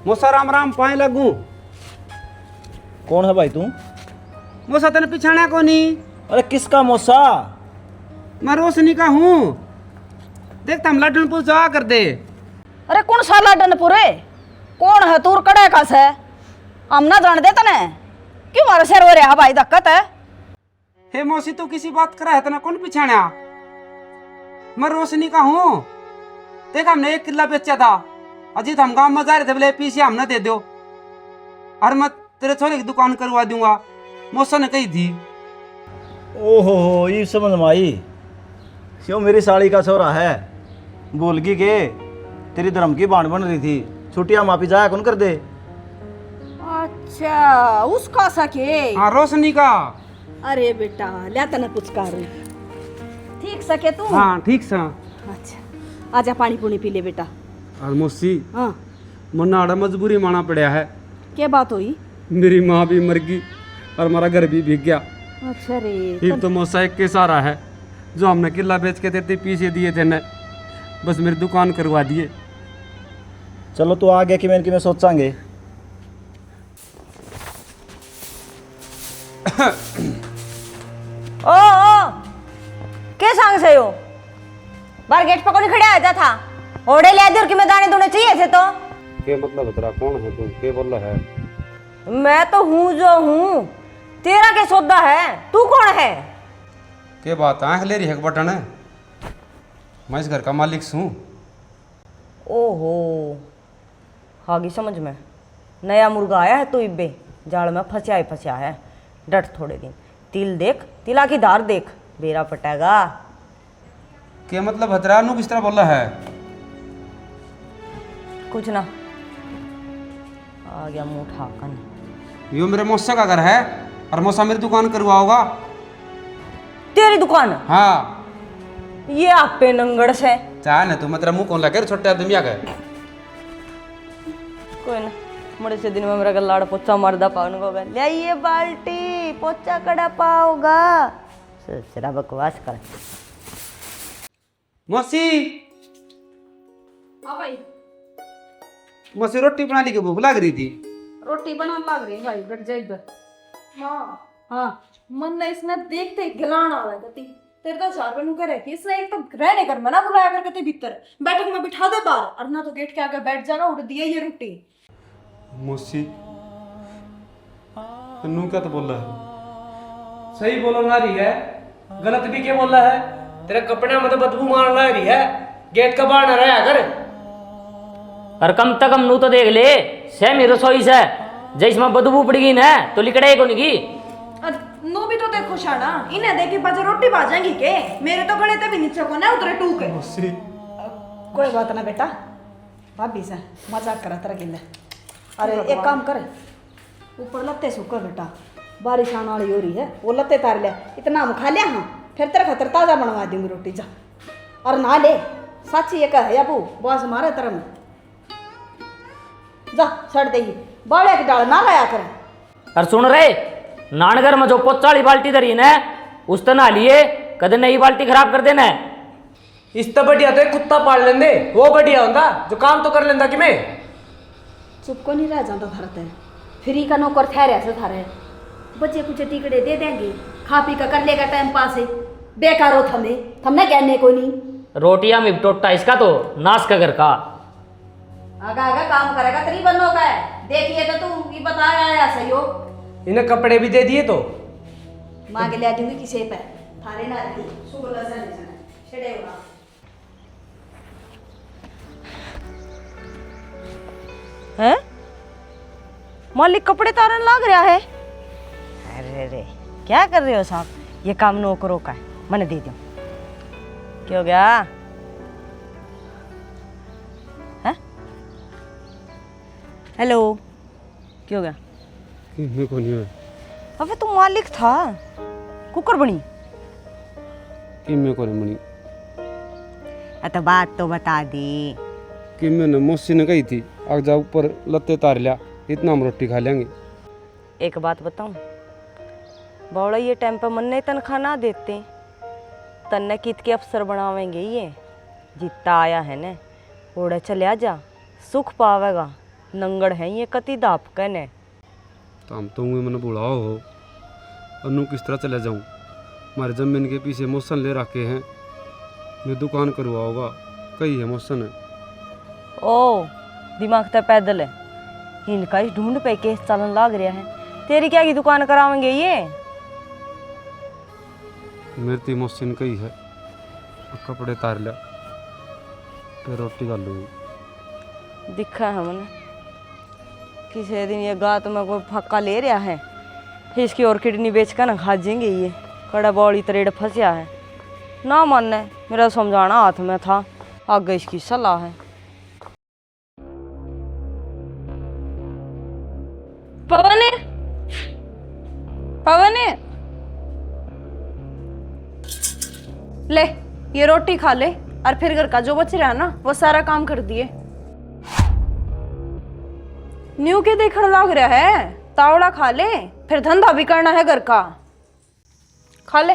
मोसा राम राम पाए लगू। कौन है भाई तू? मोसा तेने पिछाड़ा को नहीं। अरे किसका मोसा? मैं रोशनी का हूँ। देखता हम लड्डू पूछ जा कर दे। अरे कौन सा लाडनपुरे? कौन है तूर कड़े का से? हम ना जान देता ने क्यों मारे सिर हो रहा भाई दिक्कत है। हे मौसी तू किसी बात करा है तना कौन पिछाड़ा? मैं रोशनी का हूँ। देख हमने 1 किला बेचा था। अजीत हम गांव में जा रहे थे, बोले पीछे हमने दे दो और मैं तेरे छोरे की दुकान करवा दूंगा। मौसा ने कही थी। ओहो ये समझ में आई। क्यों मेरी साड़ी का छोरा है। भूल गई के तेरी धर्म की बाण बन रही थी। छुट्टियां माफी जाया कौन कर दे। अच्छा उसका सके। हाँ रोशनी का। अरे बेटा लेता ना पुचकार ठीक सके तू। हाँ ठीक सा। अच्छा आजा पानी पुनी पी ले बेटा। और मौसी हाँ मनाड़ा मजबूरी माना पड़ा है। क्या बात हुई? मेरी माँ भी मर गई और हमारा घर भी भीग गया। अच्छा रे फिर तो मौसा एक के सारा है जो हमने किला बेच के देते पीछे दिए थे न, बस मेरी दुकान करवा दिए। चलो तू आ गया कि मैं सोचांगे। ओ के सांग से हो? बाहर गेट पकड़ खड़े आ जा था। ओढ़े ले आदि और कि मैं दाने दूने चाहिए थे तो। के मतलब तेरा कौन है तू? के बोल रहा है? मैं तो हूँ जो हूँ। तेरा क्या सौदा है? तू कौन है? के बात आँख ले रही है बटन है? मैं इस घर का मालिक हूँ। ओहो आगे समझ में। नया मुर्गा आया है तो इब्बे जाल में फंसा है। डट थोड़े दिन। तिल देख, तिला की धार देख, बेरा पटेगा। के मतलब हतरा नू किस तरह बोल रहा है? कुछ ना आ गया मुंह ठाकन। यो मेरे मौसा का घर है और मौसा मेरी दुकान करवाओगा। तेरी दुकान? हाँ ये आप पे नंगड़ से चाहे ना तू मैं तेरा मुंह कौन लगे छोटे आदमी आ गए। कोई ना मोड़े से दिन में मेरा लाड़ पोचा मरदा पावन को गए ले ये बाल्टी पोचा कड़ा पाओगा। जरा बकवास कर। मौसी हाँ भाई मौसी रोटी बना ली के भूख लग रही थी। रोटी बनाने लग रही है भाई बैठ जा इधर। हाँ हाँ मन ने इसने देखते ही गिलान आ रहा गति तेरे तो 4 बनू के रहती इसने एक तो रहने कर मना बुलाया कर कहते भीतर बैठक में बिठा दे बाहर और ना तो गेट के आगे बैठ जाएगा उड़ दिया ये रोटी। मौसी तन्नू क्या तो बोल रहा है? सही बोलो ना रही है, गलत भी क्या बोल रहा है? तेरे कपड़े में तो बदबू मार ला रही है। गेट का बाहर न रहा कर। और कम तक हम नू तो देख ले से मेरे रसोई से जैसे में बदबू पड़गी ना तो लिकड़े को नहीं। नो भी तो देखो शाना इन्हें देखी बाजा रोटी बाजेंगी के मेरे तो गले ते भी नीचे को ना उतरे टूक है। मौसी कोई बात ना बेटा भाभी से मजाक करा तेरा गिल्ला। अरे एक काम कर ऊपर लत्ते सूखो बेटा बारिश आने वाली हो रही है वो लत्ते तार ले इतना हम खा लिया। हाँ फिर तेरे खातर ताज़ा बनवा दूंगी रोटी जा और ना ले साची एक है अबू बस मारे तेरे में जा छड़ देगी बाड़े की डाल ना लाया कर। और सुन रहे नानगर में जो पोचाली बाल्टी धरी न उस तना लिए कदे नई बाल्टी खराब कर देना। इस तो बढ़िया तो एक कुत्ता पाल लेंदे वो बढ़िया होता जो काम तो कर लेंदा कि मैं। चुप को नहीं रह जाता धरते फ्री का नौकर ठहरे से थारे बच्चे कुछ टिकड़े दे देंगे खा पी का कर लेगा टाइम पास है बेकार हो थमने कहने को नहीं। रोटियां में टोटा इसका तो नाश का घर का आगा आगा काम करेगा तरी बनो का है देखिए तो तू ये बताया आया सही हो। इन्हें कपड़े भी दे दिए तो मांगे ले दूंगी किसे पे थारे ना दी सुगला सा नहीं छड़े होगा। हैं मालिक कपड़े तारन लग रहा है। अरे रे क्या कर रहे हो साहब ये काम नौकरों का है मैंने दे दो। क्या हो गया? हैं हेलो क्या हो गया? मेरे को नहीं है अबे तू मालिक था कुकर बनी कि मेरे को नहीं मनी तो बात तो बता दी कि मैंने मौसी ने कही थी आग जा ऊपर लत्ते तार लिया इतना हम रोटी खा लेंगे। एक बात बताऊं बौड़ा ये टाइम पर मन ने तनख्वाह ना देते तन्ने कित के अफसर बनावेंगे ये जितना आया है ने ओड़े चले जा सुख पावेगा नंगड़ है ये कति दापकन है। तो हम तो मैंने बुलाओ हो अन्नू किस तरह चले जाऊँ। हमारे जमीन के पीछे मौसन ले रखे हैं, मैं दुकान करवाओगा कही है मौसन है। ओ दिमाग तो पैदल है, इनका इस ढूंढ पे केस चलन लाग रहा है। तेरी क्या की दुकान करावेंगे ये? मेरी ती मौसन कही है, कपड़े तार लिया फिर रोटी खा लूँगी। दिखा है मैंने किसी दिन ये गात में कोई फक्का ले रहा है, इसकी और किडनी बेच कर ना खा जाएंगे। ये कड़ा बॉडी तरेड़ फंसा है ना, मानने मेरा समझाना हाथ में था, आगे इसकी सलाह है। पवन पवन ले ये रोटी खा ले और फिर घर का जो बच रहा है ना वो सारा काम कर दिए। न्यू के देखने लग रहा है, तावड़ा खा ले फिर धंधा भी करना है घर का, खा ले।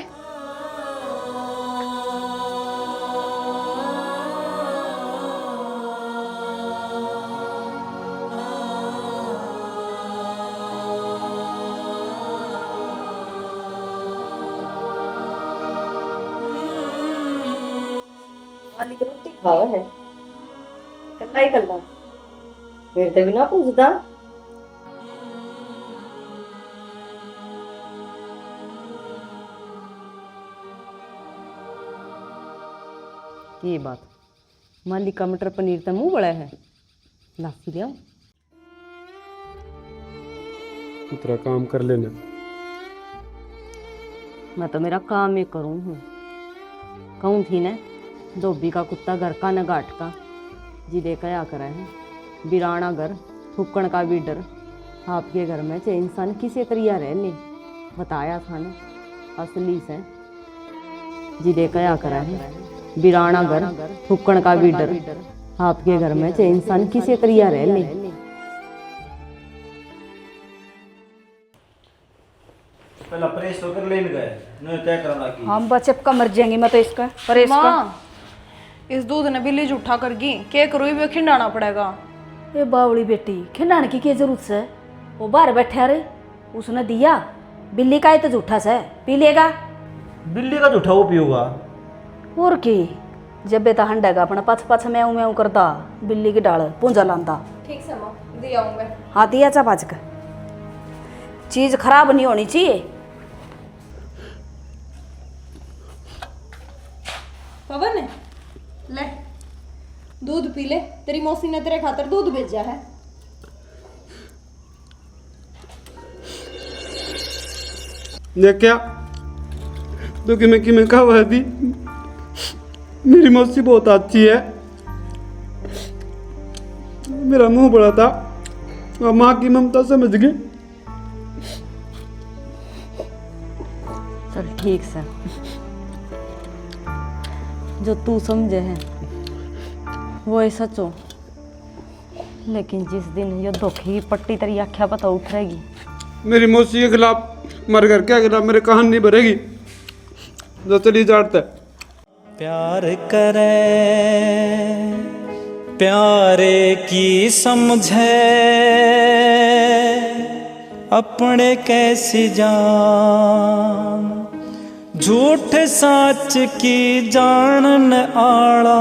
रोटी खावा है कटाई करना मेरे तो बिना पूछता। ये बात मालिक का मटर पनीर तो मुंह बड़ा है, लासी लिया तेरा काम कर लेना। मैं तो मेरा काम ही करूँ हूँ। कहूँ थी ना धोबी का कुत्ता घर का न घाट का, जिदे कया करा है बिराना घर फुक्कण का भी डर। आपके घर में चाहे इंसान किसी तरिया रह ले, बताया था ना असली से जिदे कया करा है बिराना घर फुक्कण का भी डर। आपके घर में चाहे इंसान किसी तरिया रह ले। पहला प्रेस होकर लेने गए नहीं तय करना की। हम बच्चे का मर जाएंगे, मैं तो इसका पर इसका माँ इस दूध ने बिल्ली जूठा करगी, क्या करूँ भी खिंडाना पड़ेगा। ये बावड़ी बेटी खिलाने की क्या जरूरत है? वो बाहर बैठा रे, उसने दिया बिल्ली का ही तो झूठा से पी लेगा। बिल्ली का जूठा वो पियूगा और की जब बेटा हंडेगा अपना पछ पछ म्याऊं म्याऊं करता, बिल्ली की डाल पूंजा लांदा। ठीक से माँ दिया हूँ मैं। हाँ दिया चा पाच का, चीज खराब नहीं होनी चाहिए। पवन ले दूध पी ले, तेरी मौसी ने तेरे खातर दूध भेजा है। ये क्या तो कि मैं कहा थी मेरी मौसी बहुत अच्छी है, मेरा मुंह बड़ा था और माँ की ममता समझ गई। चल ठीक से, जो तू समझे है वो ही सच हो, लेकिन जिस दिन ये धोखे की पट्टी तेरी आख्या पता उठेगी, मेरी मौसी के खिलाफ मर कर क्या खिलाफ मेरे कहानी नहीं भरेगी जो चली जाता है। प्यार करे प्यारे की समझे अपने कैसी जान, झूठ साच की जानन आला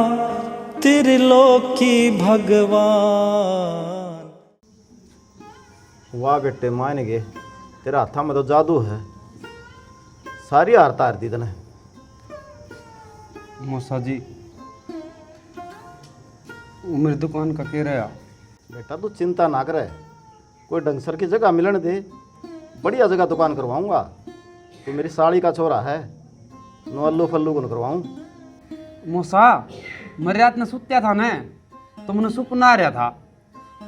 त्रिलोकी भगवान। वाह बेटे मान गए, तेरा हाथा में तो जादू है, सारी हार तार दी तने। मौसा जी वो मेरी दुकान का कह रहा। बेटा तू चिंता ना करे, कोई डंगसर की जगह मिलने दे, बढ़िया जगह दुकान करवाऊंगा। तो मेरी साड़ी का छोरा है, नो अल्लू फल्लू को करवाऊं। मौसा मेरे रात में सुत्या था ना, तो मैंने सपना आ रहा था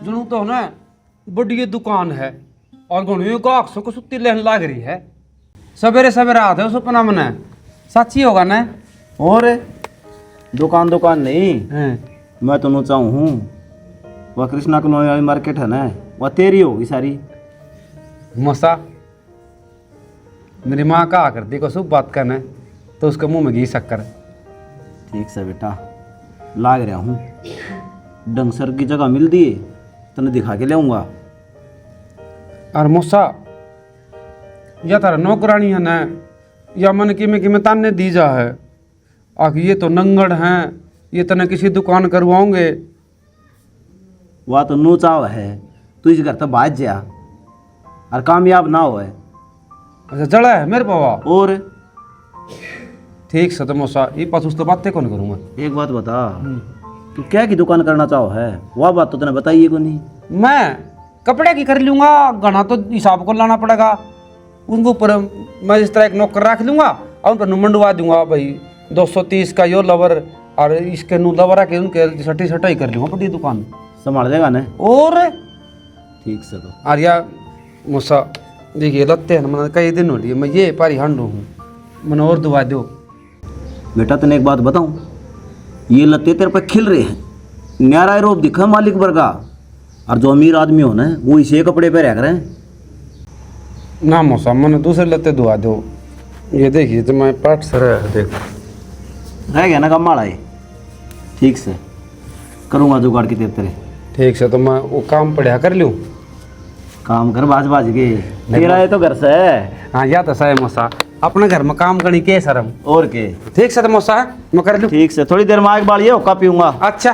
जुनू तो ना बड़ी दुकान है और गुणियों को अक्सों को सुत्ती लेने लग रही है। सवेरे सवेरे आते हो सपना मैंने, सच्ची होगा ना? और दुकान दुकान नहीं, हैं। मैं तो चाहूँ हूँ वह कृष्णा कॉलोनी वाली मार्केट है ना, वह तेरी होगी सारी। मौसा मेरी माँ कहा करती को शुभ बात करना है तो उसके मुंह में घी शक्कर। ठीक से बेटा लाग रहा हूँ, डंगसर की जगह मिल दी तने दिखा के लाऊंगा। और मूसा या तारा नौकरानी है ना, या मन की में ताने दी जा है आखिर ये तो नंगड़ हैं, ये तने किसी दुकान करवाओगे। वह तो नू चाव है तू इस घर तो बाज जा और कामयाब ना हो है। अच्छा जड़ा है मेरे पावा। और ठीक से तो मूसा ये पास उस तो बातें कौन करूँगा। एक बात बता, तू क्या की दुकान करना चाहो है? वह बात तो तने बताइए को नहीं। मैं कपड़े की कर लूँगा, गना तो हिसाब को लाना पड़ेगा। उनके ऊपर मैं इस तरह एक नौकर रख लूँगा और उन पर मंडवा दूंगा भाई 230 का यो लवर और इसके नू लवर के उनके सटी सटाई कर लूँगा बड़ी दुकान संभाल देगा ना? और ठीक से तो और या मूसा देखिए लत्ते हैं मैंने कई दिन हो लिए मैं ये पारी हांडू हूँ, मैंने और दुआ दो। बेटा तने एक बात बताऊं, ये लत्ते तेरे पे खिल रहे हैं, न्यारा रोप दिखा मालिक वर्गा, और जो अमीर आदमी हो ना वो इसे कपड़े पे रह रहे हैं। ना मौसा मैंने दूसरे लत्ते दुआ दो। ये देखिए तो मैं पाठ सर देख रह गया ना कम माड़ा ये। ठीक से करूँगा जुगाड़ की तेरे। ठीक से तो मैं वो काम पढ़ा कर लूँ। काम कर बाज बाज के, तेरा ये तो घर से है। हाँ या तो सही मौसा अपने घर में काम करनी के शर्म। और के ठीक से तो मौसा मैं कर लूँ। ठीक से थोड़ी देर में आग बाल ये होका पीऊंगा। अच्छा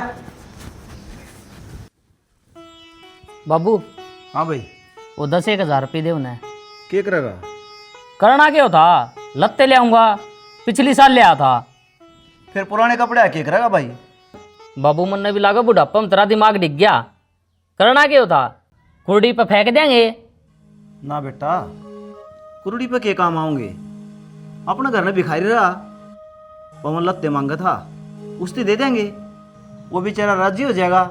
बाबू हाँ भाई वो 10-1 हज़ार रुपये दे उन्हें। क्या करेगा? करना क्या था, लत्ते ले आऊँगा, पिछली साल ले आया था। फिर पुराने कपड़े क्या करेगा भाई? बाबू मन ने भी लागा बुढ़ापा में तेरा दिमाग डिग गया। करना क्या था, कुर्डी पे फेंक देंगे। ना बेटा कुरुड़ी पे क्या काम आऊंगे? अपने घर में भिखारी रहा, पवन लत्ते मांगा था उसने दे देंगे, वो बेचारा राजी हो जाएगा।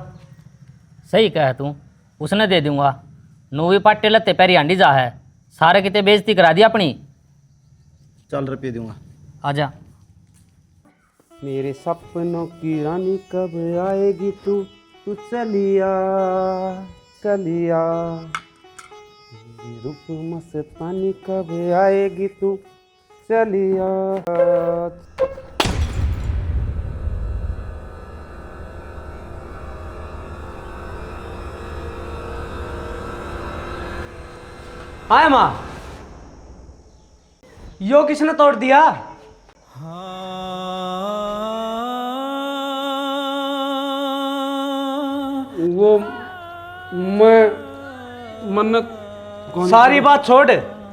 सही कह तू, उसने दे दूंगा। नोवी पाटे लत्ते पैरी हांडी जा है, सारे किते बेइज्जती करा दी अपनी। चल रुपये दूंगा। आजा। मेरे सपनों की रानी कब आएगी तू, तू चलिया चलिया। मेरी रूप मस्तानी कब आएगी तू चलिया। आए माँ, यो किसने तोड़ दिया? वो मैं मन्नत सारी बात छोड़,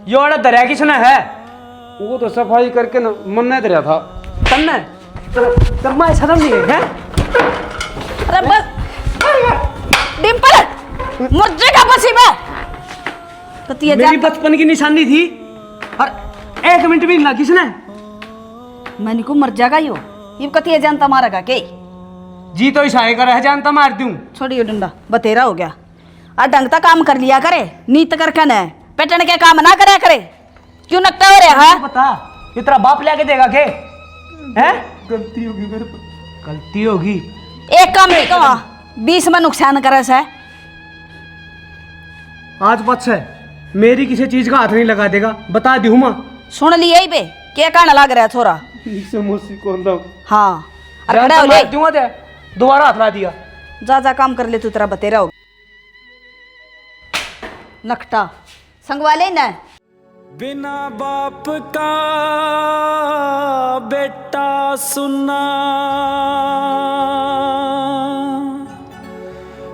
यो अड़ा दरिया किसने है? वो तो सफाई करके ना मन्नत दे रहा था। तन्ने तम्मा ऐसा नहीं है? अरे बस डिम्पल मुर्जे का पसीबा तो ये मेरी बचपन की निशानी थी और 1 मिनट भी ना किसने। मैंने को मर जाएगा यो ये कतिया जानता मारेगा के जी तो इशारे कर रह जानता मार दूं। छोड़ियो डंडा बतेरा हो गया। आ ढंगता काम कर लिया करे, नीत करके न पेटन के काम ना करे करे। क्यों नकटा हो रहा है? बता ये तेरा बाप लेके देगा के? हैं? गलती होगी मेरे पर। गलती होगी। एक काम नहीं कहा 20 में नुकसान करे से। आज पछ है मेरी किसी चीज का हाथ नहीं लगा देगा, बता दी हूँ माँ। सुन लिया ही बे क्या कहने लग रहा है छोरा? इसे मुसी को दो। हाँ अरे खड़ा हो जानता ले, मार दूंगा ते, दोबारा हाथ ला दिया। जा जा काम कर ले तू तेरा बतेरा हो। नकटा संगवाले न बिना बाप का बेटा सुना,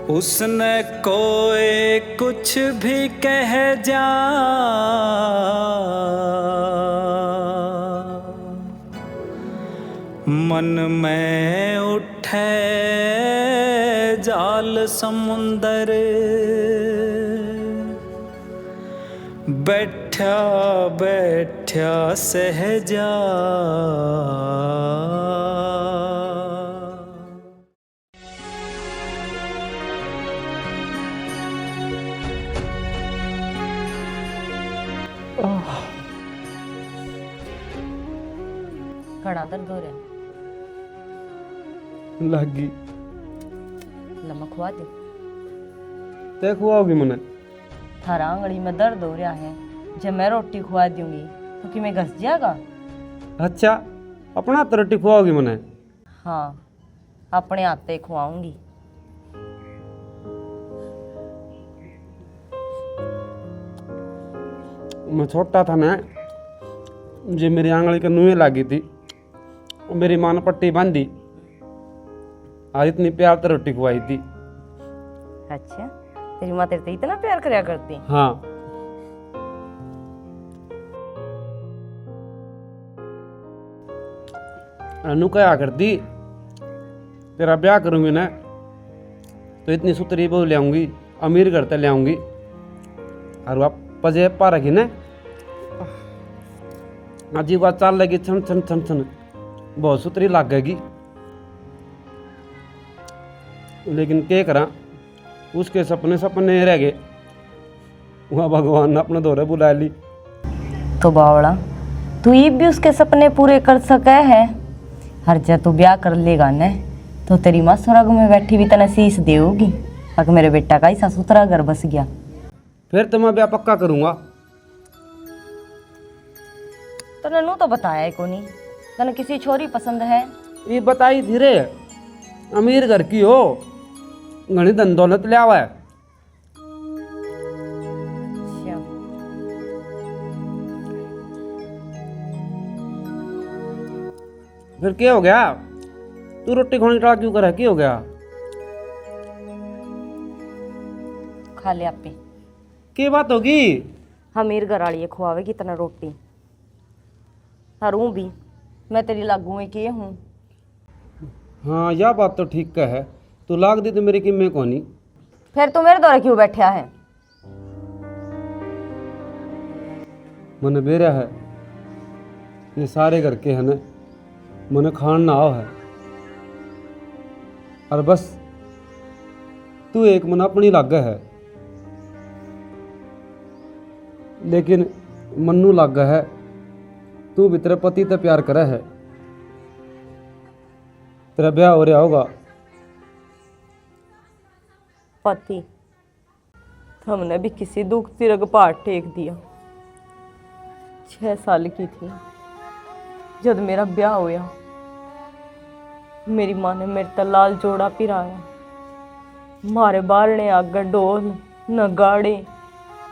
उसने कोई कुछ भी कह जा, मन में उठे जाल समुंदर, बैठा बैठा सहजा। घड़ा दर्द हो रहा लगी लम्मा खुआ दे। देखो आओगी मने थारा आंगड़ी में दर्द हो रहा है, जब मैं रोटी खुआ दूंगी तो कि मैं घस जाएगा? अच्छा अपना तो रोटी खुआओगी मने? हाँ अपने हाथ पे खुआऊंगी। मैं छोटा था ना, जी मेरी आंगली के नुएं लगी थी, मेरी माँ ने पट्टी बांधी, आज इतनी प्यार से रोटी खुआई थी। अच्छा, तेरी माँ तेरे से इतना प्यार करया करती? हाँ। अनु क्या करती, तेरा ब्याह करूंगी ना तो इतनी सुतरी बहू ले आऊंगी, अमीर घर तक ले आऊंगी, और वह पजे पा रखी ना, अजीब बात चाल लगी, छन छन छन छन, बहुत सुतरी लग गएगी। लेकिन क्या करा, उसके सपने सपने रह गए, वहाँ भगवान ने अपने दौरे बुला ली। तो बावड़ा, तू ये भी उसके सपने पूरे कर सके है? हर जब तू ब्याह कर लेगा न तो तेरी माँ स्वर्ग में बैठी भी तने शीश देगी, अगर मेरे बेटा का ऐसा सुथरा घर बस गया। फिर तो मैं ब्याह पक्का करूंगा। तने नू तो बताया है को नहीं, तने किसी छोरी पसंद है? ये बताई धीरे, अमीर घर की हो, घनी धन दौलत ले आवा है। अच्छा, फिर क्या हो गया, तू रोटी खाने टाला क्यों करा, क्या हो गया? खा ले आपे। क्या बात होगी? अमीर घर वाली खुआवेगी तना रोटी, हरू भी मैं तेरी लागू में किए हूँ। हाँ, यह बात तो ठीक का है, तू लाग दी तो मेरी कीमत कोनी। फिर तू मेरे द्वारा क्यों बैठा है? मन बेरा है, ये सारे घर के है ना, मन खान ना आओ है, और बस तू एक मन अपनी लाग है, लेकिन मन्नू लाग है, तू भी तेरे पति ते प्यार करे है, तेरा ब्याह हो रहा होगा। पति, हमने भी किसी दुख तिरग पार टेक दिया। 6 साल की थी जब मेरा ब्याह होया, मेरी माँ ने मेरे ते लाल जोड़ा पिराया, मारे बारने आगे ढोल नगाड़े,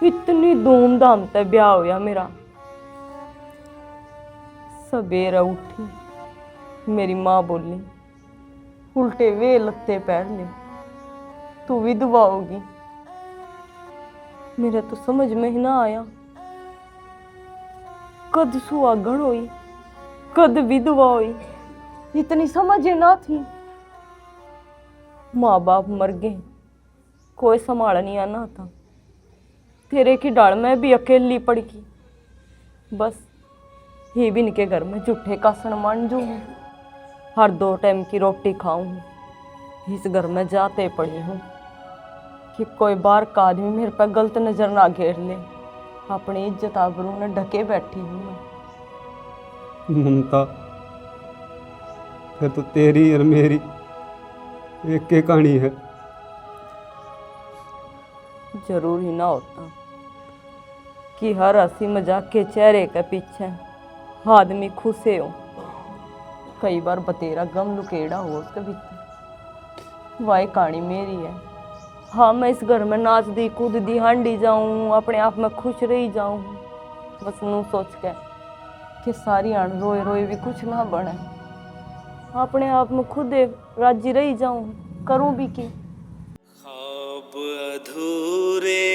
इतनी धूमधाम से ब्याह होया मेरा। सवेरे उठी, मेरी माँ बोली, उल्टे वे लत्ते पैर ले, तू विधवा होगी। मेरे तो समझ में ही ना आया, कद सुहागण हुई, कद विधवा हुई, इतनी समझ ही ना थी। माँ बाप मर गए, कोई संभाल नहीं आना था, तेरे की डाल में भी अकेली पड़ गई। बस ही भी इनके घर में जूठे कासन मांझू हूँ, हर 2 टाइम की रोटी खाऊं, इस घर में जाते पड़ी हूँ कि कोई बार का आदमी मेरे पर गलत नजर ना घेर ले। अपनी इज्जत आबरू ने ढके बैठी हूँ मैं। ममता, फिर तो तेरी और मेरी एक के कहानी है। जरूरी ना होता कि हर हंसी मजाक के चेहरे के पीछे आदमी खुशे हो, कई बार बतेरा गम लुकेड़ा हो उसके भीतर। वही कहानी मेरी है। हाँ, मैं इस घर में नाच दी कूद दी हांडी जाऊं, अपने आप में खुश रही जाऊं, बस नू सोच के कि सारी आन रोए रोए भी कुछ ना बने, अपने आप में खुद राजी रही जाऊं, करूं भी की। ख्वाब अधूरे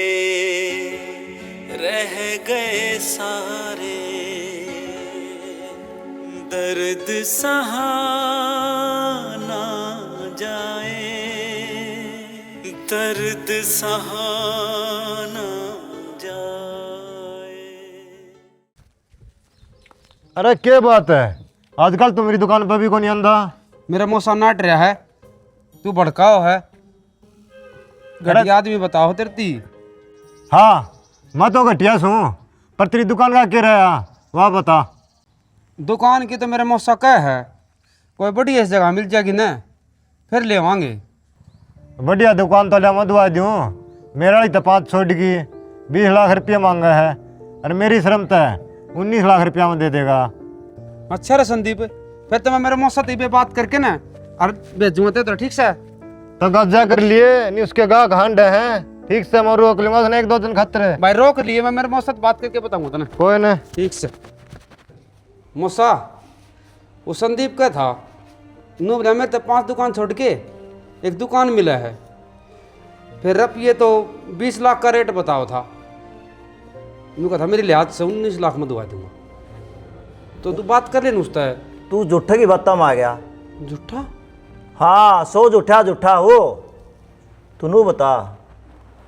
रह गए सारे, दर्द सहा ना जाए, दर्द सहा ना जाए। अरे क्या बात है, आजकल तो मेरी दुकान पर भी कोई नहीं आंदा। मेरा मौसा नाट रहा है, तू भड़काओ है, घटिया आदमी बताओ तेरती। हाँ, मैं तो घटिया सूँ, पर तेरी दुकान का क्या रहा वह बता। दुकान की तो मेरा मौसा कह है, कोई बढ़िया जगह मिल जाएगी ना फिर ले आवांगे। बढ़िया दुकान तो लिया दुआ दूँ, मेरा वाली तो 5 छोड़ की 20 लाख रुपया मांगा है, और मेरी शर्म तो 19 लाख रुपया में दे देगा। अच्छा रे संदीप, फिर तो मैं मेरे मौसा पे बात करके ना और भेजूंगा तो ठीक से। तो गजा कर लिए नहीं, उसके गाहक हांड हैं, ठीक से मैं रोक लूंगा उसने 1-2 दिन खतरे। भाई रोक लिए, मैं मेरे मौसा से बात करके बताऊंगा तने। कोई नहीं। ठीक से मौसा, वो संदीप का था नू बोला मेरे तो 5 दुकान छोड़ के एक दुकान मिला है, फिर रब ये तो 20 लाख का रेट बताओ था। नू कहा था मेरे लिहाज से 19 लाख में दुआ दूंगा, तो तू बात कर ले नुस्ता है। तू झूठे की बात में आ गया। झूठा? हाँ, सो झूठा हो। तू नू बता,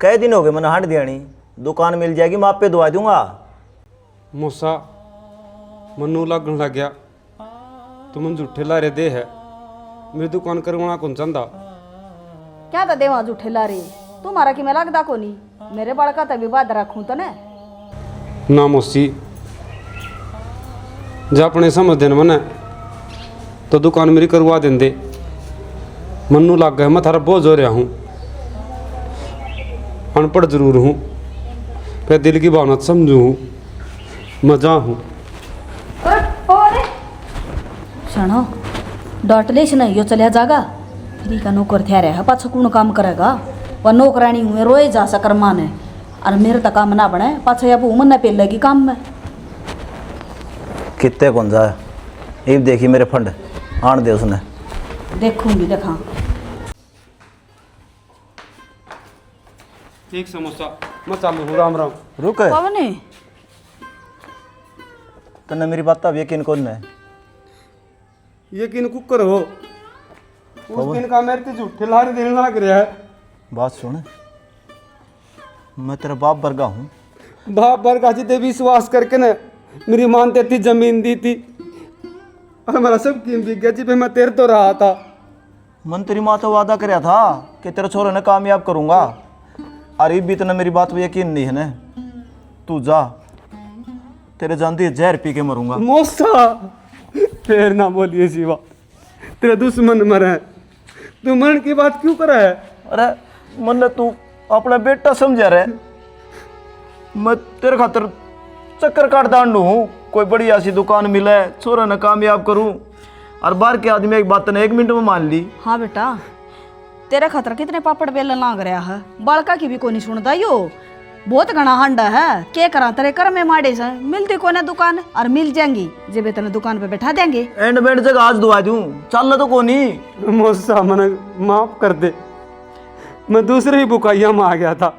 कई दिन हो गए मैंने हांड दियानी, दुकान मिल जाएगी मैं आप पे दुआ दूंगा। मौसा मनु लगन लग गया, तुम झूठे लारे दे है, मेरी दुकान करवाना कौन चाहता। क्या था देवा झूठे ला रही तुम्हारा कि मैं लगदा को नहीं, मेरे बड़का तभी बाद रखूं तो ने। ना मौसी, जब अपने समझ देन मने तो दुकान मेरी करवा देंदे। मनु लग गया, मैं थारा बोझ हो रहा हूँ, अनपढ़ जरूर हूँ, फिर दिल की भावना समझू हूँ, मजा हूँ। सुनो डॉटलेश नहीं यो चलिया जागा, फ्री का नौकर थे रहा पाछो कौन काम करेगा। वह नौकरानी हुए रोए जा सकर माने, और मेरे तो काम ना बने पाछो या उमन न पेल लगी काम में। कितने कौन जाए अब देखी मेरे फंड आन दे उसने। देखूंगी देखा। ठीक समोसा, मैं चालू हूँ, राम राम। रुक, कौन है? तने मेरी बात अब यकीन कौन है? यकीन कुकर हो, उस दिन का मेरे ते झूठे लारे देने लग रहा है। बात सुन, मैं तेरा बाप वर्गा हूँ। बाप बरगा जी ते विश्वास करके न मेरी मान ते थी जमीन दी थी, और हमारा सब कीम बिक गया जी पे मैं तेरे तो रहा था। मन तेरी माँ तो वादा कराया था कि तेरे छोरे ने कामयाब करूँगा, अरे भी इतना मेरी बात पे यकीन नहीं है ना। तू जा, तेरे जानती जहर पी के मरूंगा। मौसा फिर ना बोलिए शिवा, तेरे दुश्मन मरे, तू मरण की बात क्यों कर रहा है? अरे मन तू अपना बेटा समझा रहे, मैं तेरे खातर चक्कर काट दांडू हूँ, कोई बढ़िया सी दुकान मिले छोरा ने कामयाब करूँ, और बाहर के आदमी एक बात ने 1 मिनट में मान ली। हाँ बेटा, तेरा खतरा कितने पापड़ बेलन लाग रहा है, बालका की भी कोई नहीं सुनता यो, बहुत घना हंडा है। के करा तेरे कर में माड़े से मिलती कोने दुकान, और मिल जाएंगी जब तेने दुकान पे बैठा देंगे। एंड बेड जगह आज दुआ दूं, चल तो कोनी। मौसा मने माफ कर दे, मैं दूसरे ही बुकाइया में आ गया था।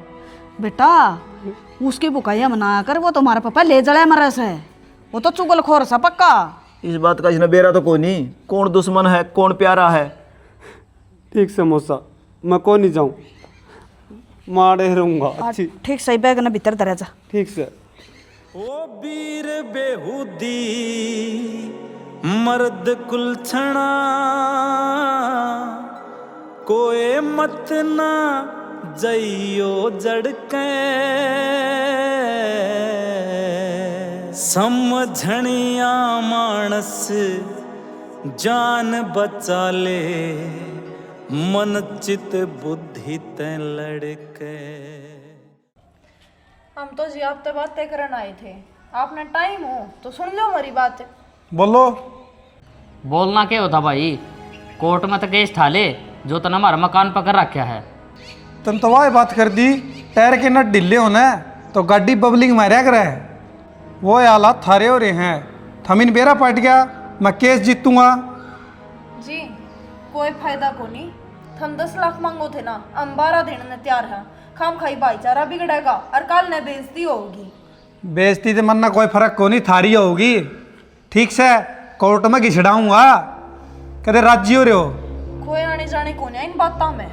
बेटा उसकी बुकाइया मना कर, वो तुम्हारा पापा ले जड़ा मरस है, वो तो चुगलखोर सा पक्का। इस बात का इसने बेरा तो कोनी, कौन दुश्मन है कौन प्यारा है। ठीक से मौसा, मैं को नहीं जाऊँ, मारे रहूंगा। अच्छी ठीक सही बैग ना भीतर दरा जा। ठीक से। ओ बीर बेहुदी मर्द कुलछना, कोई मत ना जइयो जड़के, समझनिया मानस जान बचा ले, मन चित बुद्धि ते लड़के। हम तो जी आपसे बातें करने आए थे, आपने टाइम हो तो सुन लो हमारी बात। बोलो। बोलना क्या होता भाई, कोर्ट में तो केस ठाले जो तने हमारा मकान पकड़ रखा है। तुम तो वाह बात कर दी, टायर के नट ढीले होने तो गाड़ी बबलिंग मारा करे, वो हालात थारे हो रहे हैं। थमीन बेरा पट गया, मैं केस जीतूंगा। जी कोई फायदा को नहीं, हम 10 लाख मांगो थे ना, हम 12 देने ने तैयार है। खाम खाई भाईचारा बिगड़ेगा और कल ने बेइज्जती होगी। बेइज्जती से मन ना कोई फर्क को नहीं, थारी होगी। ठीक से कोर्ट में घिसड़ाऊंगा, कहते राजी हो रहे हो। कोई आने जाने को नहीं इन बातों में।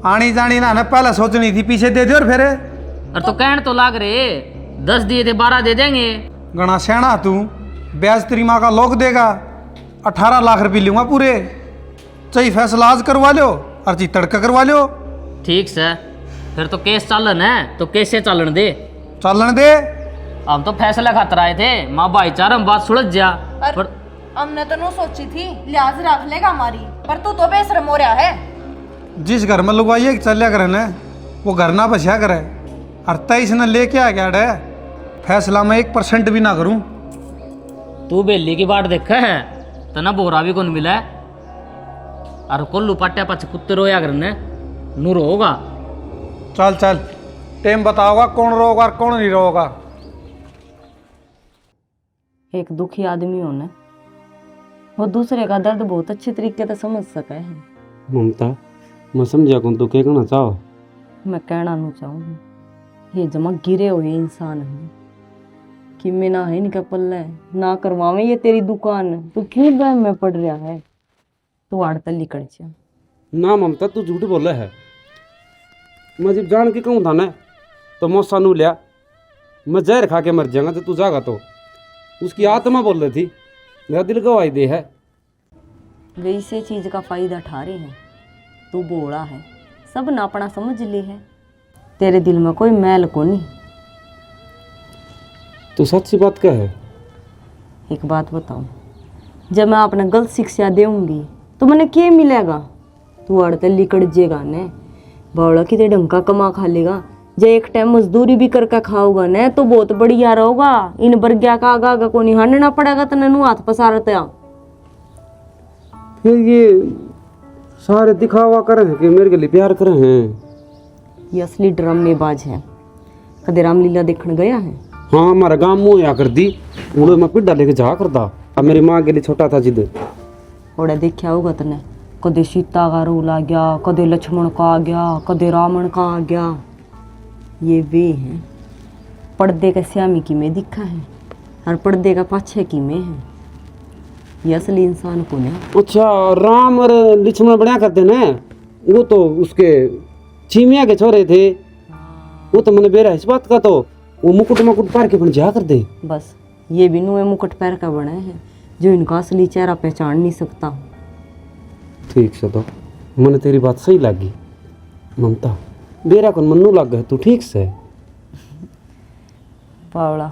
आनी जानी ना पहले सोचनी थी, पीछे दे दे और फिर। और तो कहने तो लाग रहे 10 दिए थे 12 दे देंगे। गणा सियाना तू, ब्याज तेरी माँ का लोग देगा। 18 लाख रुपये लूंगा पूरे, चाहिए फैसला आज करवा लो और चाहिए तड़का करवा लो। ठीक से, फिर तो केस चालन है तो केस से चालन दे। चलन दे। हम तो फैसला खातर आए थे, माँ भाईचारा में बात सुलझ जा। पर हमने तो नो सोची थी लिहाज रख लेगा हमारी, पर तू तो बेशरम हो रहा है। जिस घर में लुगाइए चलिया करे न, वो घर ना बसिया करे। और 23 ने लेके आ गया डे, फैसला में 1% भी ना करूं। तू बेली की बाट देखा है तना बोरा भी कौन मिला है, और कोल्लू पाट्या पाछ कुत्ते रोया करने नूर होगा। चल चल टेम बताओगा कौन रोगा और कौन नहीं रोगा। एक दुखी आदमी होना वो दूसरे का दर्द बहुत अच्छे तरीके से समझ सके है। ममता मैं समझा कौन तू क्या कहना चाहो। मैं कहना नहीं चाहूँगी ये जमा गिरे हुए इंसान है कि मैं ना है इनका पल्ला है ना करवावे ये तेरी दुकान है। तू क्यों वहम में पड़ रहा है? तू आड़तल निकल जा। ना ममता तू झूठ बोला है। मैं जब जान के कहूँ था ना तो मौसा नू लिया मैं जहर खा के मर जाऊंगा तो तू जागा तो उसकी आत्मा बोल रही थी मेरा दिल गवाही दे है। वे इसे चीज का फायदा उठा रहे हैं। तू बोला है सब ना अपना समझ ले है। तेरे दिल में कोई मैल को नहीं। तू सच्ची बात क्या है? एक बात बताऊं जब मैं अपने गलत शिक्षा देऊंगी तो मैंने क्या मिलेगा? तू अड़ते लिकड़ जेगा ने बौड़ा कितने ढंग का कमा खा लेगा। जो एक टाइम मजदूरी भी करके खाओगा ने तो बहुत बढ़िया रहोगा। इन बर्गिया का आगा आगा को नहीं हानना पड़ेगा तने नू हाथ पसारते। फिर ये सारे दिखावा करे हैं कि मेरे के लिए प्यार करे हैं। ये असली ड्रामेबाज है। कदे रामलीला देखने गया है? हाँ हमारा गाँव मुँह या कर दी उड़े मैं पिड्डा लेके जा करता। अब मेरी माँ के लिए छोटा था जिद ओड़ा देखा होगा तने कदे सीता का रोल आ गया कदे लक्ष्मण का आ गया कदे रावण का आ गया। ये वे हैं पर्दे का श्यामी की में दिखा है और पर्दे का पाछे की में है। ये असली इंसान को नहीं। अच्छा राम और लक्ष्मण बढ़िया करते ना वो तो उसके चीमिया के छोरे थे। वो तो मैंने बेरा इस बात का तो वो मुकुट मुकुट पार के बन जा कर दे। बस ये भी नुए मुकुट पैर का बने हैं जो इनका असली चेहरा पहचान नहीं सकता। ठीक से तो मैंने तेरी बात सही लगी ममता बेरा कौन मन्नू लग गया तू ठीक से पावड़ा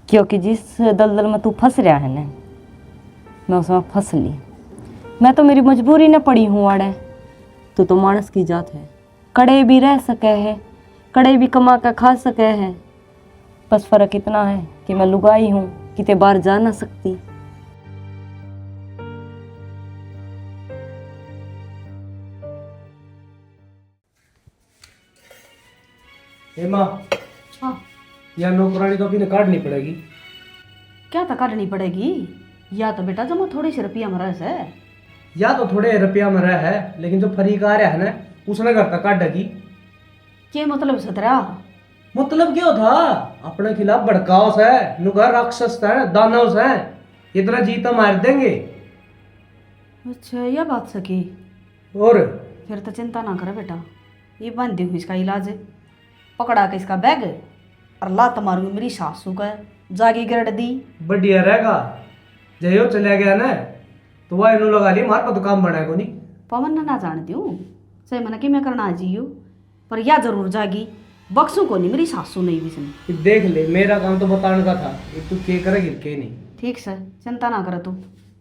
क्योंकि जिस दलदल में तू फंस रहा है ना मैं उसमें फंस ली। मैं तो मेरी मजबूरी न पड़ी हूँ आड़े। तू तो मानस की जात है कड़े भी रह सके है कड़े भी कमा कर खा सके है। बस फर्क इतना है कि मैं लुगाई हूँ किते बाहर जा ना सकती। माँ हाँ यार नौकरानी तो अभी ने काटनी पड़ेगी। क्या तो करनी पड़ेगी? या तो बेटा जमा थोड़ी सी रुपया में रह से। या तो थोड़े रुपया में रहा है लेकिन जो फरीक आ रहा है ना उसने करता काटेगी। क्या मतलब सतरा? मतलब क्या था अपने खिलाफ भड़काओ है नुगा राक्षस है दानव है इतना जीता मार देंगे। अच्छा यह बात सकी। और फिर तो चिंता ना करे बेटा ये बंदी हुई इसका इलाज है। पकड़ा के इसका बैग और लात मारूंगी मेरी सासू का जागी गिरड दी। बढ़िया रहेगा जयो चला गया ना तो वह इन्हों लगा ली मार पर तो काम बनाएगा नहीं। पवन ना जानती हूँ सही मना कि मैं करना जीयू पर या जरूर जागी बक्सू को नहीं मेरी सासू नहीं भी सुनी। देख ले मेरा काम तो बताने का था तू के करेगी के नहीं। ठीक से चिंता ना करे तू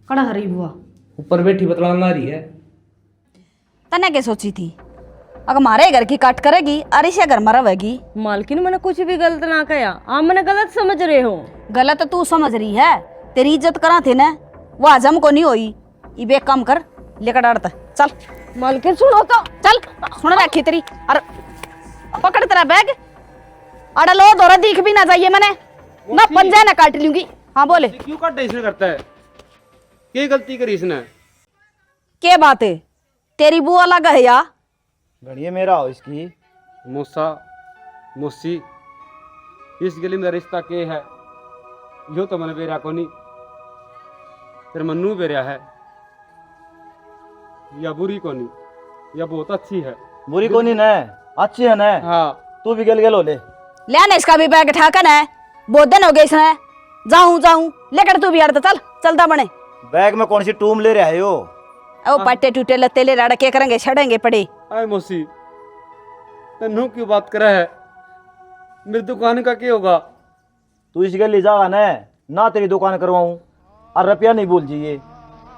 कड़ा हरी बुआ ऊपर बैठी बतलाना रही है। तने क्या सोची थी अगर हमारे घर की काट करेगी और इसे घर में रहेगी। मालकिन मैंने कुछ भी गलत ना कहा। आप मैंने गलत समझ रहे हो। गलत तू समझ रही है तेरी इज्जत करा थे ना वो हजम को नहीं होई। ये बेग काम कर लेकर डालता चल। मालकिन सुनो तो चल सुन रखी तेरी और पकड़ तेरा बैग अड़ा लो दोरा दिख भी ना जाइए मैंने ना पंजा ना काट लूंगी। हाँ बोले क्यों काटे इसने करता है क्या गलती करी इसने? क्या बात है तेरी बुआ लगा है या घड़िए मेरा हो इसकी। मौसा मौसी इस गली में रिश्ता के है यो तो मैंने बेरा को नहीं तेरे मन्नू बेरा है या बुरी को नहीं या बहुत अच्छी है। बुरी को नहीं न अच्छी है न। हाँ तू भी गल हो ले ले ना इसका भी बैग ठाकन है बहुत दिन हो गए इसने। जाऊं जाऊं लेकर तू भी यार चल चलता बने। बैग में कौन सी टूम ले रहा है यो? ओ पट्टे टूटे लत्ते ले रड़ा के करेंगे छड़ेंगे पड़े। आए मौसी तन्नू क्यों बात करा है मेरी दुकान का क्या होगा? तू इस गली जागा न ना तेरी दुकान करवाऊं और रुपया नहीं भूल जाइए।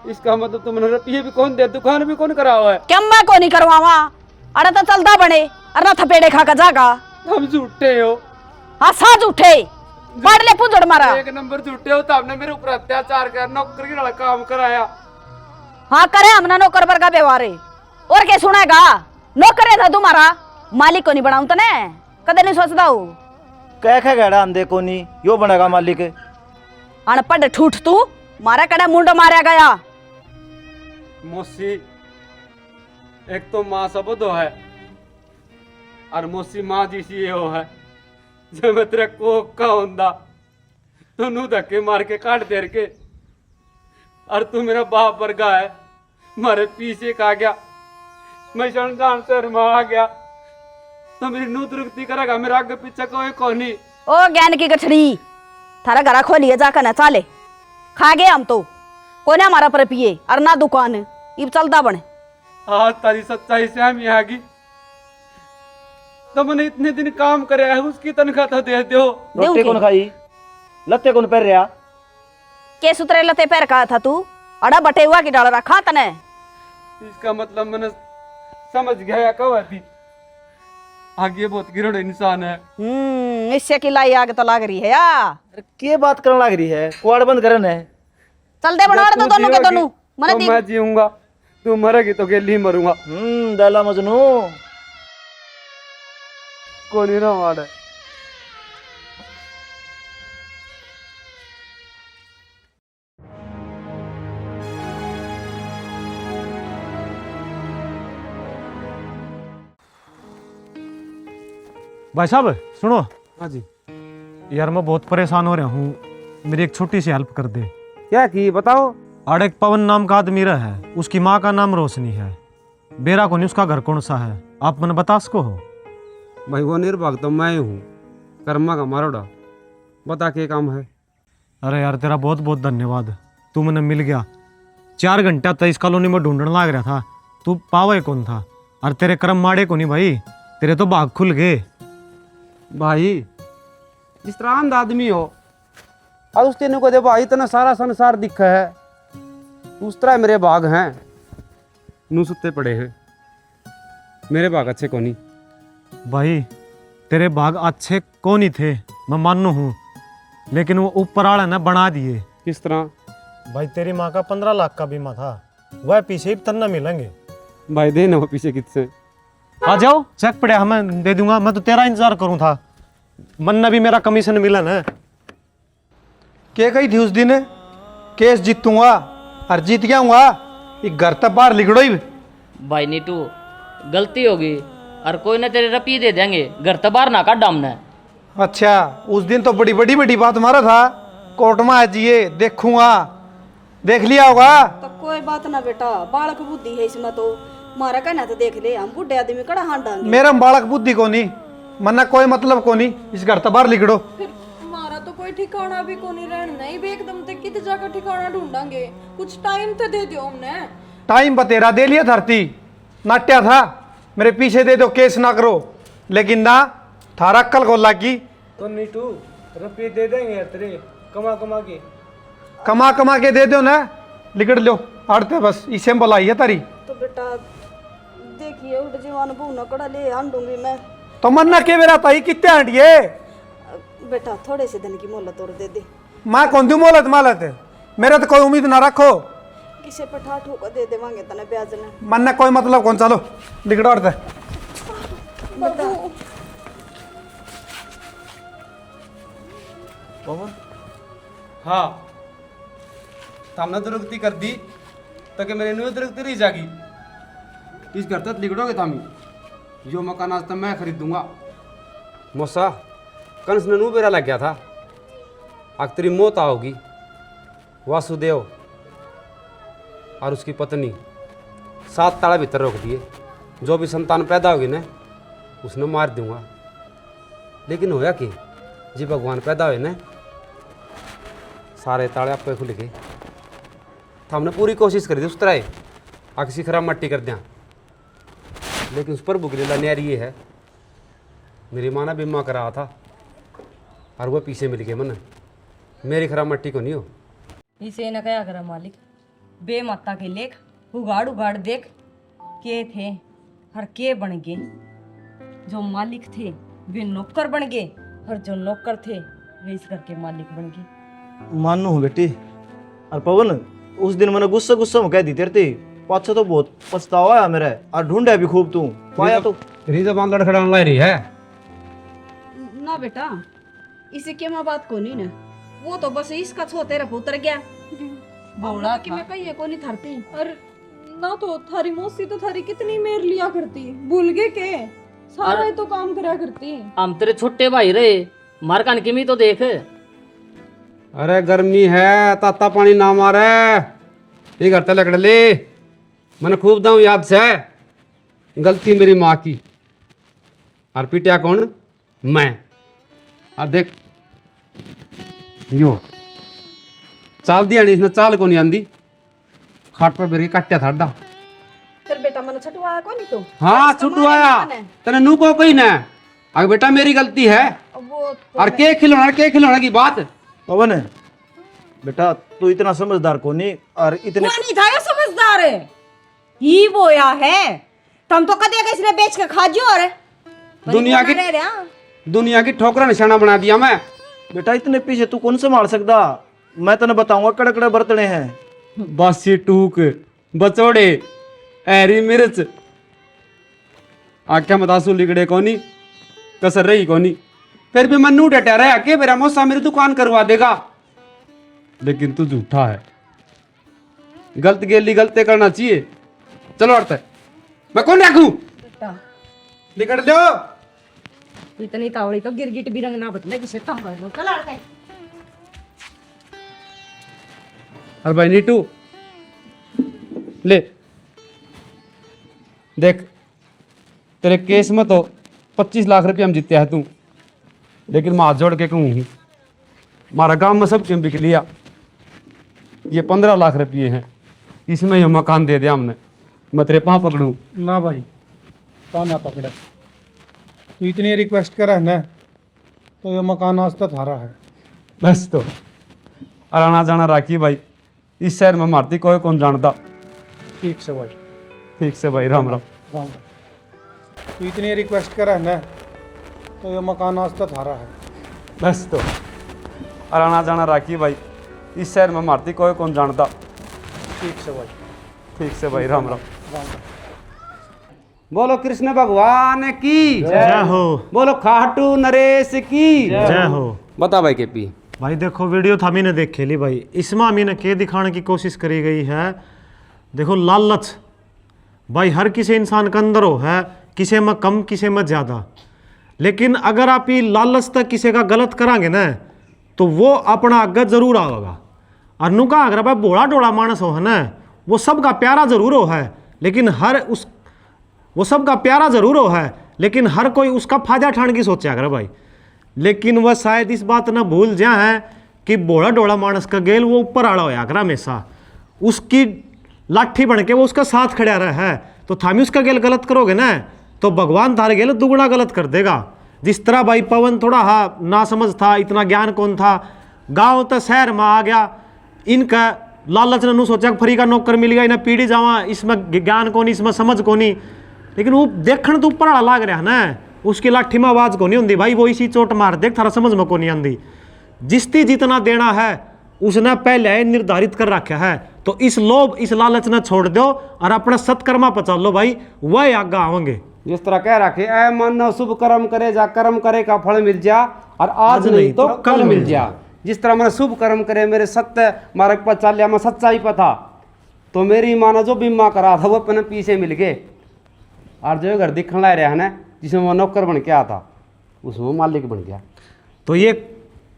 इसका मतलब तुमने रुपये भी कौन दे दुकान भी कौन करा हुआ है? क्या मैं को नहीं करवावा अरे तो चलता बने अरे थपेड़े खा कर जागा। हम झूठे हो। हाँ साज उठे पढ़ ले पुजड़ मारा। एक नंबर झूठे हो तो आपने मेरे ऊपर अत्याचार कर नौकरी वाला काम कराया। हाँ करे हमने नौकर पर का व्यवहार है और क्या सुनेगा नौकर था तुम्हारा मालिक को नहीं बनाऊं तने कदे नहीं सोचता हूँ। कह खे गड़ा अंधे को नहीं यो बनेगा मालिक। अनपढ़ ठूठ तू मारा कड़ा मुंडो मारा गया। मौसी एक तो माँ सबदो है और मौसी माँ जी हो है जब मैं तेरे कोक का होंदा तो नू धक्के मार के काट देर के और तू मेरा बाप वर्गा है मारे पीछे का गया मैं शमशान शहर में आ गया तो मेरी नू दुरुक्ति करेगा मेरा आगे पीछे कोई कोनी। ओ ज्ञान की गठड़ी थारा घरा खोलिए जाकर न चाले खा गए हम तो कोने हमारा पर पिए और ना दुकान इब चलता बने। आज तारी सच्चाई से हम यहाँ की तो मैंने इतने दिन काम करे है उसकी तनख्वाह तो दे दो। रोटी कौन खाई लत्ते कौन पहन रहा के सुतरे लते पैर कहा था तू अड़ा बटे हुआ की डाल रखा तने। इसका मतलब मैंने समझ गया कब थी आगे बहुत गिरड़ इंसान है। इससे की लाई आगे तो लाग रही है या के बात करने लग रही है कुआड़ बंद करन है। चल दे बना दो दोनों के दोनों मने तो मैं जीऊंगा तू मरेगी तो गेली ही मरूंगा। दैला मजनू कौन ही ना मार है। भाई साहब सुनो। हाँ जी यार मैं बहुत परेशान हो रहा हूँ, मेरी एक छोटी सी हेल्प कर दे। क्या की बताओ। और एक पवन नाम का आदमी है, उसकी माँ का नाम रोशनी है, बेरा को नहीं उसका घर कौन सा है, आप मैंने बता सको हो? भाई वो निर्भाग तो मैं ही हूँ कर्मा का मारोड़ा, बता के काम है। अरे यार तेरा बहुत बहुत धन्यवाद, तू मैंने मिल गया। 4 घंटा तो इस कॉलोनी में ढूंढने लग रहा था, तू पावे कौन था और तेरे कर्म माड़े को नहीं भाई, तेरे तो भाग खुल गए। भाई जिस तरह आंध आदमी हो और उस तेन को दे भाई इतना सारा संसार दिखा है उस तरह मेरे बाग हैं नू सुते पड़े हैं, मेरे बाग अच्छे को नहीं। भाई तेरे बाग अच्छे को नहीं थे मैं मानू हूँ, लेकिन वो ऊपर वाला ने बना दिए। किस तरह? भाई तेरी माँ का 15 लाख का बीमा था, वह पीछे ही तन्ना मिलेंगे। भाई दे ना वो पीछे किससे। आ जाओ चेक पड़े हमें दे दूंगा, मैं तो तेरा इंतजार करूँ था, मन्ना भी मेरा कमीशन मिला ना। के कही थी उस दिन केस जीतूंगा और जीत गया हूँ ये घर तक बाहर लिखड़ो ही। भाई नीटू गलती होगी और कोई ना तेरे रुपये दे देंगे, घर तो बाहर ना काट डामना। अच्छा उस दिन तो बड़ी बात मारा था कोर्ट में आज ये देखूंगा, देख लिया होगा। तो कोई बात ना बेटा, बालक बुद्धि है इसमें तो मारा कहना तो देख ले, हम बुढ़े आदमी कड़ा हाथ डांगे। मेरा बालक बुद्धि को नहीं मन्ना कोई मतलब को नहीं, इस घर तक बाहर लिखड़ो। फिर हमारा तो कोई ठिकाना भी को नहीं रहना ही भी एकदम तक कितने जाकर ठिकाना ढूंढांगे, कुछ टाइम तो दे दो हमने। टाइम बतेरा दे लिया धरती नाट्या था मेरे पीछे दे दो केस ना करो, लेकिन ना थारा अक्कल को लागी। तो नीटू रुपये दे देंगे यार तेरे कमा के दे दो ना, लिखड़ लो आड़ते बस इसे बुलाई है तारी। तो बेटा देखिए उठ जीवान बहू कड़ा ले आंडूंगी मैं। तो मन्ना के मेरा ताई कितने आंटिए बेटा थोड़े से दिन की मोहलत और दे दे। माँ कौन दी मोहलत मालत मेरा तो कोई उम्मीद ना रखो, किसे पठा ठोका दे देवांगे तने ब्याज ने। मन्ना कोई मतलब कौन, चलो लिखड़ो आड़ते। हाँ तो हमने दुरुक्ति कर दी तो कि मेरी न्यू दुरुक्ति रही जागी। इस घर तक लिखड़ोगे तामी जो मकान आज तक मैं खरीदूंगा। मौसा कंस ने नू बेरा लग गया था, आग तेरी मौत आओगी। वासुदेव और उसकी पत्नी 7 ताला भीतर रोक दिए, जो भी संतान पैदा होगी ना उसने मार दूंगा। लेकिन होया कि जी भगवान पैदा हुए ना सारे ताले आपको खुल गए। तो हमने पूरी कोशिश करी थी उस तरह किसी खराब मट्टी कर दिया, लेकिन उस पर बुगलीला न्यारी ये है मेरी माँ ने बीमा करा था और वो पीछे मिल गए मन, मेरी खराब मट्टी को नहीं हो। इसे न क्या करा मालिक, बेमाता के लेख उगाड़ उगाड़ देख के थे और के बन गए। जो मालिक थे वे नौकर बन गए और जो नौकर थे वे इस घर के मालिक बन गए। मानू हूँ बेटी। और पवन उस दिन मैंने गुस्सा में कह दी तेरे पाछे तो बहुत पछतावा है मेरे, और ढूंढे भी खूब तू पाया तो। तेरी जबान लड़खड़ाने लग रही है। ना बेटा, इसे के माँ बात को नहीं ना, वो तो बस इसका छो तेरा पुत्र गया बोला कि मैं कहीं को नहीं थरती। और ना तो थारी मौसी तो थारी कितनी मेर लिया करती, भूल गए के सारा ही तो काम करा करती। हम तेरे छोटे भाई रहे, मार कान की तो देख। अरे गर्मी है, ताता पानी ना मारे, ये घर तलकड़ ले। मैंने खूब दाऊं याद से, गलती मेरी माँ की, और पिटिया कौन? मैं। और देख यो चाल दिया नहीं इसने, चाल को नहीं आंदी, खाट पर बेर के काट्या था। फिर बेटा मैंने छटवाया को नहीं तो? हाँ छुटवाया तने नू को कोई ना। अगर बेटा मेरी गलती है, वो और के खिलौना की बात। पवन बेटा तू इतना समझदार को नहीं, और इतने नहीं था ये समझदार है ही बोया है। तुम तो कदे का इसने बेच के खा जो। और दुनिया की ठोकरा निशाना बना दिया मैं। बेटा इतने पीछे तू कौन संभाल सकता, मैं तने बताऊंगा कड़कड़े बरतने हैं। बासी टूक बचोड़े ऐरी मिर्च आख्या मतासू लिगड़े कोनी, कसर रही कोनी। फिर भी मैं नू डटा रहा के मेरा मौसा मेरी दुकान करवा देगा, लेकिन तू झूठा है। गलत गेली गलते करना चाहिए। चलो अर्थ मैं कौन रखूं? निकल जाओ। इतनी तावड़ी तो गिरगिट भी रंग ना बदले किसे तंग कर लो। चल अर्थ अरे भाई नीटू ले देख, तेरे केस में तो 25 लाख रुपये हम जीते हैं तू, लेकिन मैं हाथ जोड़ के कहूँ हमारा गांव में सब क्यों बिक लिया। ये 15 लाख रुपये हैं, इसमें ये मकान दे दिया हमने। मैं तेरे पाँव पकड़ूँ? ना भाई, कहाँ ना पकड़े, तू इतनी रिक्वेस्ट करा है ना, तो ये मकान आज तक थारा है। बस तो और आना जाना राखी भाई, इस शहर में मारती कोई कौन जानता। ठीक से भाई, ठीक से भाई, राम राम। राम राम। तू इतनी रिक्वेस्ट करा है ना, तो ये मकान आज तक थारा है। बस तो और आना जाना राखी भाई, इस शहर में मारती कोई कौन जानता। ठीक से भाई, ठीक से भाई, राम राम। राम राम। बोलो कृष्ण भगवान की जय हो। बोलो खाटू नरेश की जय हो। बता भाई केपी। भाई देखो वीडियो था मैंने देख खेली भाई, इसमें मैंने के दिखाने की कोशिश करी गई है। देखो लालच भाई हर किसी इंसान के अंदर हो है, किसी में कम किसी में ज़्यादा, लेकिन अगर आप ये लालच तक किसी का गलत करांगे ना, तो वो अपना आगे जरूर आएगा। और नु का अगर भाई बोला डोला मानस हो है ना, वो सबका प्यारा जरूर हो है, लेकिन वो सबका प्यारा जरूर हो है, लेकिन हर कोई उसका फायदा उठाने की सोचा कर भाई। लेकिन वह शायद इस बात ना भूल जा है कि बोला डोला मानस का गेल वो ऊपर आड़ा होया कर हमेशा, उसकी लाठी बन के वो उसका साथ खड़ा रहा है। तो थामी उसका गेल गलत करोगे ना, तो भगवान थारे गेल दुगुना गलत कर देगा। जिस तरह भाई पवन थोड़ा ना समझ था, इतना ज्ञान कौन था, गांव तो शहर में आ गया, इनका लालच ने सोचा फ्री का नौकर मिल गया, इन्हें पीढ़ी जावा, इसमें ज्ञान को नहीं, इसमें समझ को नहीं, लेकिन वो देखने तो ऊपर लाग रहा है ना, उसकी लाठी में आवाज को नहीं होती भाई, वो इसी चोट मार देख थारा समझ में को नहीं आती। जिसती जितना देना है उसने पहले निर्धारित कर रखा है, तो इस लोभ इस लालच न छोड़ दो और अपना सत्कर्मा पचा लो भाई, वह आगे आवेंगे। जिस तरह कह रखे ऐ मानव शुभ कर्म करे जा, कर्म करे का फल मिल जा, और आज नहीं तो कल मिल जा। जिस तरह मैंने शुभ कर्म करे, मेरे सत्य मार्ग पर चल लिया, मैं सच्चाई पर था, तो मेरी माँ ने जो बीमा करा था वो अपने पीछे मिल गए। और जो घर दिखने ला रहा है ना, जिसमें वो नौकर बन के आया था, उसमें वो मालिक बन गया। तो ये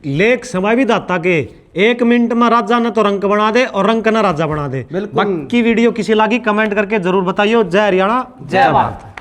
लेख समय भी दाता के 1 मिनट में राजा ने तो रंक बना दे और रंक न राजा बना दे। बिल्कुल। बाकी वीडियो किसी लगी कमेंट करके जरूर बताइए। जय हरियाणा, जय भारत।